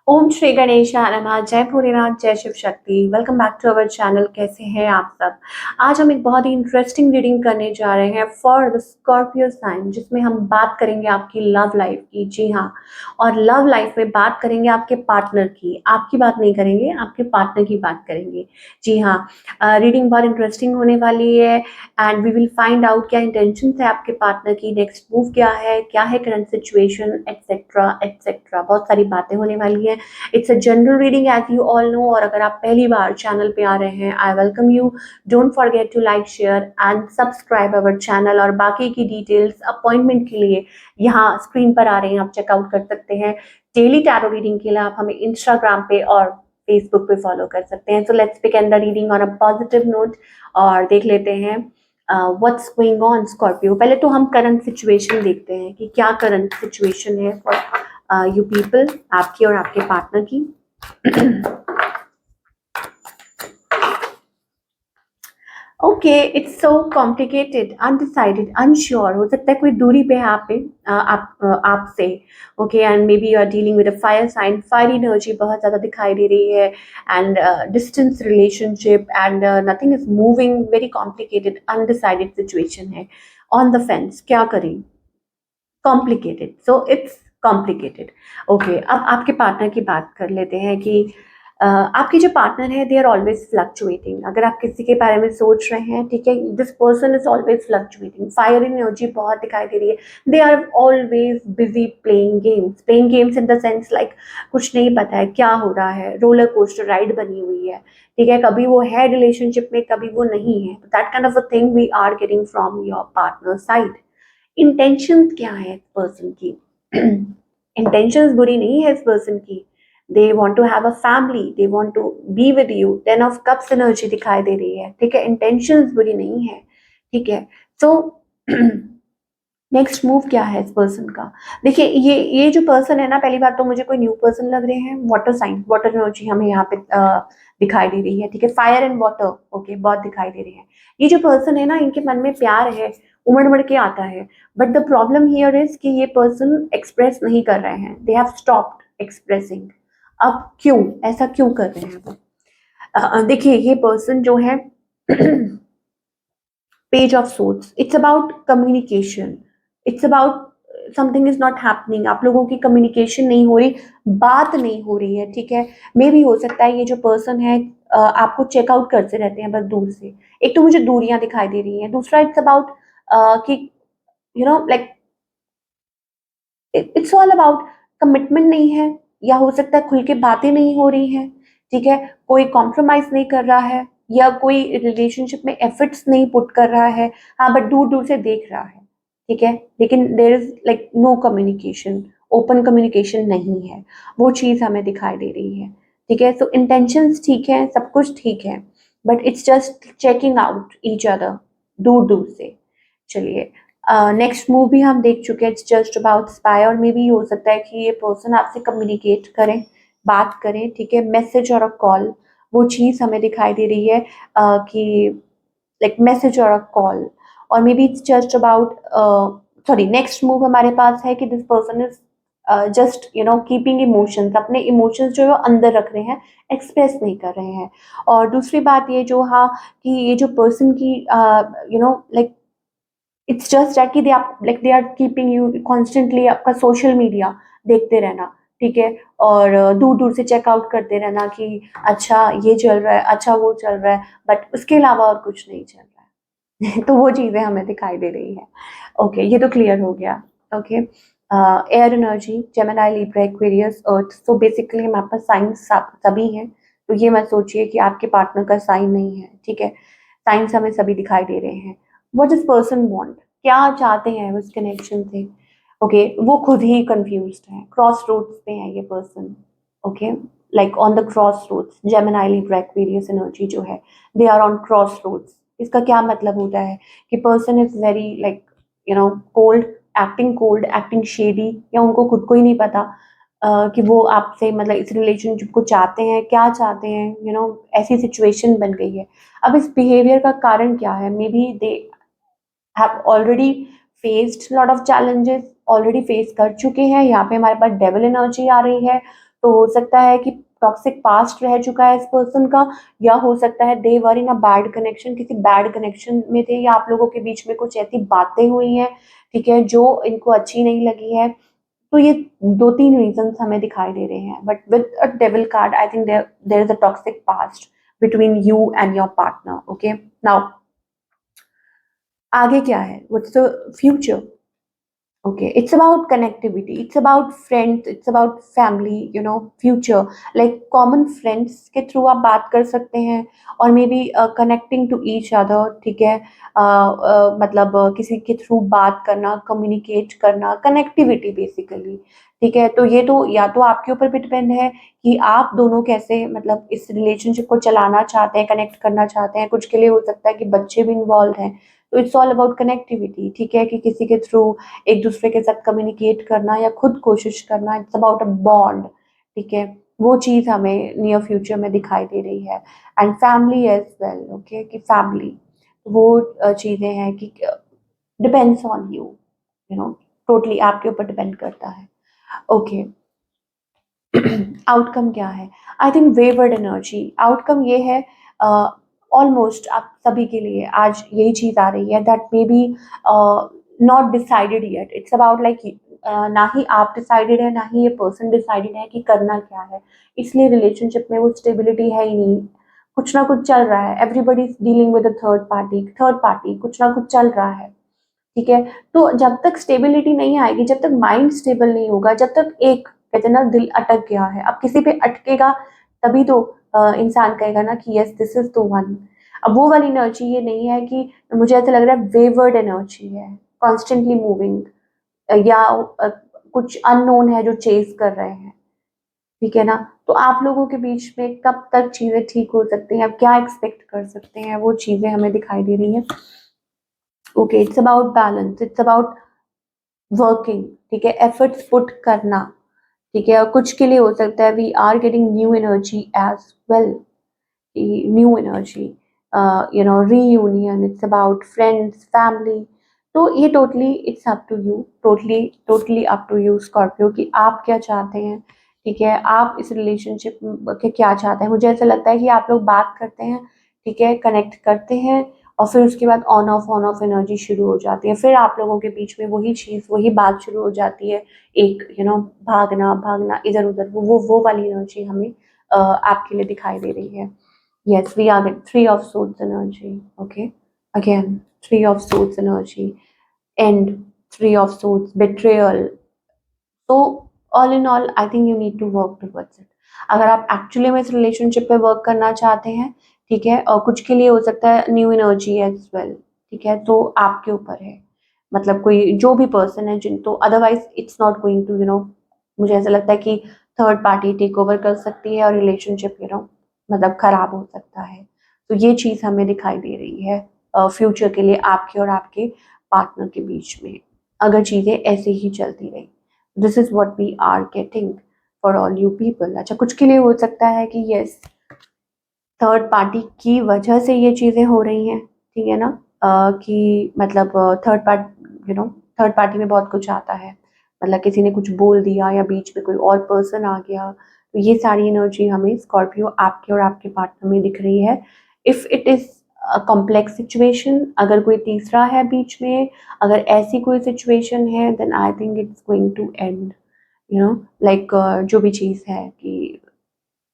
ओम श्री गणेशाय नमः। जय भोलेनाथ, जय Shiv Shakti. Welcome back to our channel. कैसे हैं आप सब? आज हम एक बहुत ही इंटरेस्टिंग रीडिंग करने जा रहे हैं फॉर द स्कॉर्पियो साइन, जिसमें हम बात करेंगे आपकी लव लाइफ की। जी हाँ, और लव लाइफ में बात करेंगे आपके पार्टनर की। आपकी बात नहीं करेंगे, आपके पार्टनर की बात करेंगे। जी हाँ, रीडिंग बहुत इंटरेस्टिंग होने वाली है and we will find out क्या इंटेंशन है आपके पार्टनर की, नेक्स्ट मूव क्या है करंट सिचुएशन, एक्सेट्रा एक्सेट्रा। बहुत सारी बातें होने वाली है। It's a general reading as you all know, और अगर आप पहली बार चैनल पे आ रहे हैं, I welcome you. Don't forget to like, share and subscribe our channel. और बाकी की डिटेल्स अपॉइंटमेंट के लिए यहाँ स्क्रीन पर आ रहे हैं, आप चेकआउट कर सकते हैं। डेली टैरो रीडिंग के लिए आप हमें इंस्टाग्राम पे और फेसबुक पे फॉलो कर सकते हैं। So let's begin the reading on a positive note और देख लेते हैं व्हाट्स गोइंग ऑन स्कॉर्पियो। पहले तो हम करंट सिचुएशन देखते हैं कि क्या करंट सिचुएशन है फॉर यू पीपल, आपकी और आपके पार्टनर की। Okay, it's so complicated, undecided, unsure. हो सकता है कोई दूरी पे है आप पे, आपसे। Okay, and maybe you are dealing with a fire sign. Fire energy बहुत ज़्यादा दिखाई दे रही है and distance relationship and nothing is moving. Very complicated, undecided situation है। ऑन द फेंस, क्या करें? Complicated, so it's complicated. Okay, अब आपके पार्टनर की बात कर लेते हैं कि आपके जो पार्टनर है, दे आर ऑलवेज फ्लक्चुएटिंग। अगर आप किसी के बारे में सोच रहे हैं, ठीक है, this person is always fluctuating. Fire energy बहुत दिखाई दे रही है। They are always busy playing games in the sense like कुछ नहीं पता है क्या हो रहा है, रोलर कोस्टर राइड बनी हुई है। ठीक है, कभी वो है रिलेशनशिप में, कभी वो नहीं है। That kind of a thing we are getting from your partner side. Intention क्या है इस पर्सन की? इंटेंशंस बुरी नहीं है इस पर्सन की। They want to have a family, they want to be with you. 10 of cups energy दिखाई दे रही है। ठीक है, इंटेंशंस बुरी नहीं है। ठीक है, सो नेक्स्ट मूव क्या है इस पर्सन का? देखिए, ये जो पर्सन है ना, पहली बात तो मुझे कोई न्यू पर्सन लग रहे हैं। वाटर साइन, वाटर एनर्जी हमें यहाँ पे दिखाई दे रही है। ठीक है, फायर एंड वाटर, ओके, बहुत दिखाई दे रहे हैं। ये जो पर्सन है ना, इनके मन में प्यार है, उमड़ उमड़ के आता है। But the problem here is कि ये पर्सन एक्सप्रेस नहीं कर रहे हैं। They have stopped expressing. अब क्यों ऐसा क्यों कर रहे हैं वो? देखिए, ये पर्सन जो है page of swords, it's about communication. It's about something is not happening. आप लोगों की कम्युनिकेशन नहीं हो रही, बात नहीं हो रही है। ठीक है, मे भी हो सकता है ये जो पर्सन है आपको चेकआउट करते रहते हैं बस दूर से। एक तो मुझे दूरियां दिखाई दे रही हैं, दूसरा इट्स अबाउट कि you know like it's all about commitment नहीं है, या हो सकता है खुल के बातें नहीं हो रही हैं। ठीक है, कोई कॉम्प्रोमाइज नहीं कर रहा है, या कोई रिलेशनशिप में एफर्ट्स नहीं पुट कर रहा है। हाँ, बट दूर दूर से देख रहा है। ठीक है, लेकिन there is like no communication, open communication नहीं है। वो चीज़ हमें दिखाई दे रही है। ठीक है, सो इंटेंशंस ठीक है, सब कुछ ठीक है, but it's just checking out each other दूर दूर से। चलिए, नेक्स्ट मूव भी हम देख चुके हैं, इट्स जस्ट अबाउट स्पाई। और मे भी हो सकता है कि ये पर्सन आपसे कम्युनिकेट करें, बात करें। ठीक है, मैसेज और अ कॉल, वो चीज़ हमें दिखाई दे रही है कि लाइक मैसेज और अ कॉल। और may be it's just about sorry, next move हमारे पास है कि this person is just keeping emotions. अपने इमोशंस जो है वो अंदर रख रहे हैं, एक्सप्रेस नहीं कर रहे हैं। और दूसरी बात ये जो, हाँ, कि ये जो पर्सन की लाइक इट्स जस्ट दैट कि they are keeping you constantly, आपका सोशल मीडिया देखते रहना। ठीक है, और दूर दूर से चेकआउट करते रहना कि अच्छा ये चल रहा है, अच्छा वो चल रहा है, बट उसके अलावा और कुछ नहीं चल रहा है। तो वो चीज़ें हमें दिखाई दे रही है। ओके, ये तो क्लियर हो गया। Okay, air energy, Gemini, Libra, Aquarius, earth. So basically हमारे पास साइंस सभी हैं। तो ये मत सोचिए कि आपके पार्टनर का साइन नहीं है। ठीक है, साइंस हमें सभी दिखाई दे रहे हैं। What does person want? क्या चाहते हैं उस कनेक्शन से? ओके, वो खुद ही कंफ्यूज्ड है, क्रॉस रोड्स पे है ये person. Okay, like on the crossroads, Gemini, Libra, Aquarius energy जो है, they are on crossroads. इसका क्या मतलब होता है कि person is very like cold, acting cold, acting shady, या उनको खुद को ही नहीं पता कि वो आपसे मतलब इस रिलेशनशिप को चाहते हैं, क्या चाहते हैं। ऐसी सिचुएशन बन गई है। अब इस बिहेवियर का कारण क्या है? May be they have already faced lot of challenges, already face कर चुके हैं। यहाँ पे हमारे पास डेविल एनर्जी आ रही है, तो हो सकता है कि टॉक्सिक पास्ट रह चुका है इस पर्सन का, या हो सकता है दे वर इन अ बैड कनेक्शन, किसी बैड कनेक्शन में थे, या आप लोगों के बीच में कुछ ऐसी बातें हुई हैं, ठीक है, जो इनको अच्छी नहीं लगी है। तो ये 2-3 रीजंस हमें दिखाई दे रहे हैं, but with a devil card I think there is a toxic past between you and your partner. Okay, now आगे क्या है, what's the future? Okay, it's about connectivity, it's about friends, it's about family, you know, future, like common friends के through आप बात कर सकते हैं, और maybe connecting to each other, ठीक है, मतलब किसी के थ्रू बात करना, कम्युनिकेट करना, कनेक्टिविटी बेसिकली, ठीक है। तो ये तो या तो आपके ऊपर भी डिपेंड है कि आप दोनों कैसे मतलब इस रिलेशनशिप को चलाना चाहते हैं, कनेक्ट करना चाहते हैं। कुछ के लिए हो सकता है कि बच्चे भी इन्वॉल्व हैं, तो इट्स ऑल अबाउट कनेक्टिविटी, ठीक है, कि किसी के थ्रू एक दूसरे के साथ कम्युनिकेट करना या खुद कोशिश करना, इट्स अबाउट अ बॉन्ड, ठीक है। वो चीज़ हमें नियर फ्यूचर में दिखाई दे रही है, and family as well, okay, कि फैमिली वो चीज़ें हैं कि depends on you, you know, totally आपके ऊपर डिपेंड करता है। ओके, आउटकम क्या है? I think wayward energy, outcome ये है, ऑलमोस्ट आप सभी के लिए आज यही चीज़ आ रही है that may be not decided yet, it's about like ना ही आप डिसाइडेड है, ना ही ये पर्सन डिसाइडेड है कि करना क्या है, इसलिए रिलेशनशिप में वो स्टेबिलिटी है ही नहीं। कुछ ना कुछ चल रहा है, everybody is dealing with a third party कुछ ना कुछ चल रहा है, ठीक है। तो जब तक स्टेबिलिटी नहीं आएगी, जब तक माइंड स्टेबल नहीं होगा, जब तक एक कहते हैं ना दिल अटक गया है, अब किसी पे अटकेगा तभी तो इंसान कहेगा ना कि yes this is the one. अब वो वाली एनर्जी ये नहीं है कि मुझे ऐसा लग रहा है वेवर्ड एनर्जी है, कॉन्स्टेंटली मूविंग, या कुछ अननोन है जो चेज कर रहे हैं, ठीक है ना। तो आप लोगों के बीच में कब तक चीजें ठीक हो सकती हैं, आप क्या एक्सपेक्ट कर सकते हैं, वो चीजें हमें दिखाई दे रही हैं। Okay, it's about balance, it's about working, ठीक है, एफर्ट्स पुट करना, ठीक है। और कुछ के लिए हो सकता है we are getting new energy as well, new energy, you know, reunion, it's about friends, family. तो ये totally it's up to you, totally totally up to you Scorpio, कि आप क्या चाहते हैं, ठीक है, आप इस रिलेशनशिप के क्या चाहते हैं। मुझे ऐसा लगता है कि आप लोग बात करते हैं, ठीक है, कनेक्ट करते हैं, और फिर उसके बाद ऑन ऑफ एनर्जी शुरू हो जाती है, फिर आप लोगों के बीच में वही चीज़, वही बात शुरू हो जाती है, एक यू नो भागना भागना इधर उधर, वो वाली एनर्जी हमें आपके लिए दिखाई दे रही है। Yes, we are getting Three of Swords energy. Okay. Again, Three of Swords energy. End. Three of Swords. Betrayal. So, all in all, I think you need to work towards it. अगर आप actually में इस relationship पे work करना चाहते हैं, ठीक है, और कुछ के लिए हो सकता है न्यू एनर्जी एज वेल, ठीक है, तो आपके ऊपर है, मतलब कोई जो भी पर्सन है जिन, तो otherwise it's not going to, you know, मुझे ऐसा लगता है कि थर्ड पार्टी टेक ओवर कर सकती है और रिलेशनशिप, यू नो, मतलब खराब हो सकता है। तो ये चीज़ हमें दिखाई दे रही है फ्यूचर के लिए आपके और आपके पार्टनर के बीच में, अगर चीज़ें ऐसे ही चलती रही। This is what we are getting for all you people. अच्छा, कुछ के लिए हो सकता है कि यस थर्ड पार्टी की वजह से ये चीज़ें हो रही हैं, ठीक है ना, कि मतलब third part you know third party में बहुत कुछ आता है, मतलब किसी ने कुछ बोल दिया या बीच में कोई और पर्सन आ गया, तो ये सारी एनर्जी हमें स्कॉर्पियो आपके और आपके पार्टनर में दिख रही है। If it is complex situation, अगर कोई तीसरा है बीच में, अगर ऐसी कोई सिचुएशन है, then I think it's going to end, you know, like जो भी चीज़ है कि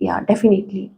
या डेफिनेटली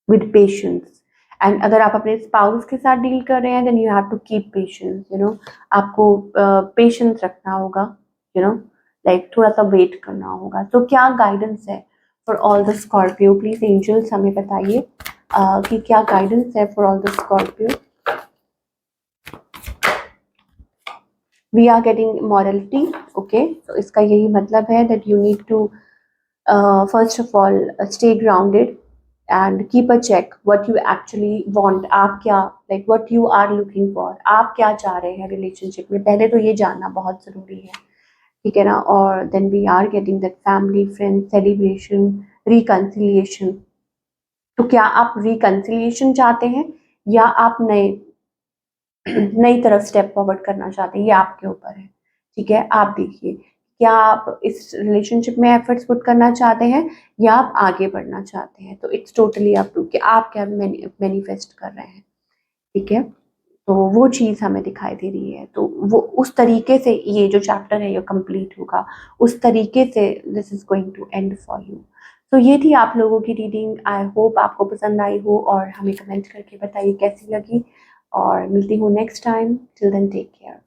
विद पेशेंस। एंड अगर आप अपने स्पाउस के साथ डील कर रहे हैं, then you have to keep patience, you know, आपको पेशेंस रखना होगा, यू नो, लाइक थोड़ा सा वेट करना होगा। तो क्या गाइडेंस है for all the Scorpio? Please angels हमें बताइए कि क्या गाइडेंस है for all the Scorpio. We are getting morality, okay, तो इसका यही मतलब है that you need to first of all stay grounded and keep a check what you actually want, आप क्या, like what you are looking for, आप क्या चाह रहे हैं रिलेशनशिप में, पहले तो ये जानना बहुत ज़रूरी है, ठीक है ना। और then we are getting that family, friend, celebration, reconciliation. तो क्या आप रिकन्सिलिएशन चाहते हैं या आप नई तरफ स्टेप फॉरवर्ड करना चाहते हैं, ये आपके ऊपर है, ठीक है। आप देखिए क्या आप इस रिलेशनशिप में एफर्ट्स पुट करना चाहते हैं या आप आगे बढ़ना चाहते हैं। तो इट्स टोटली अप टू कि आप क्या मैनिफेस्ट कर रहे हैं, ठीक है। तो वो चीज़ हमें दिखाई दे रही है, तो वो उस तरीके से ये जो चैप्टर है ये कंप्लीट होगा, उस तरीके से this is going to end for you. तो ये थी आप लोगों की रीडिंग, आई होप आपको पसंद आई हो और हमें कमेंट करके बताइए कैसी लगी, और मिलती हूँ next time. Till then take care.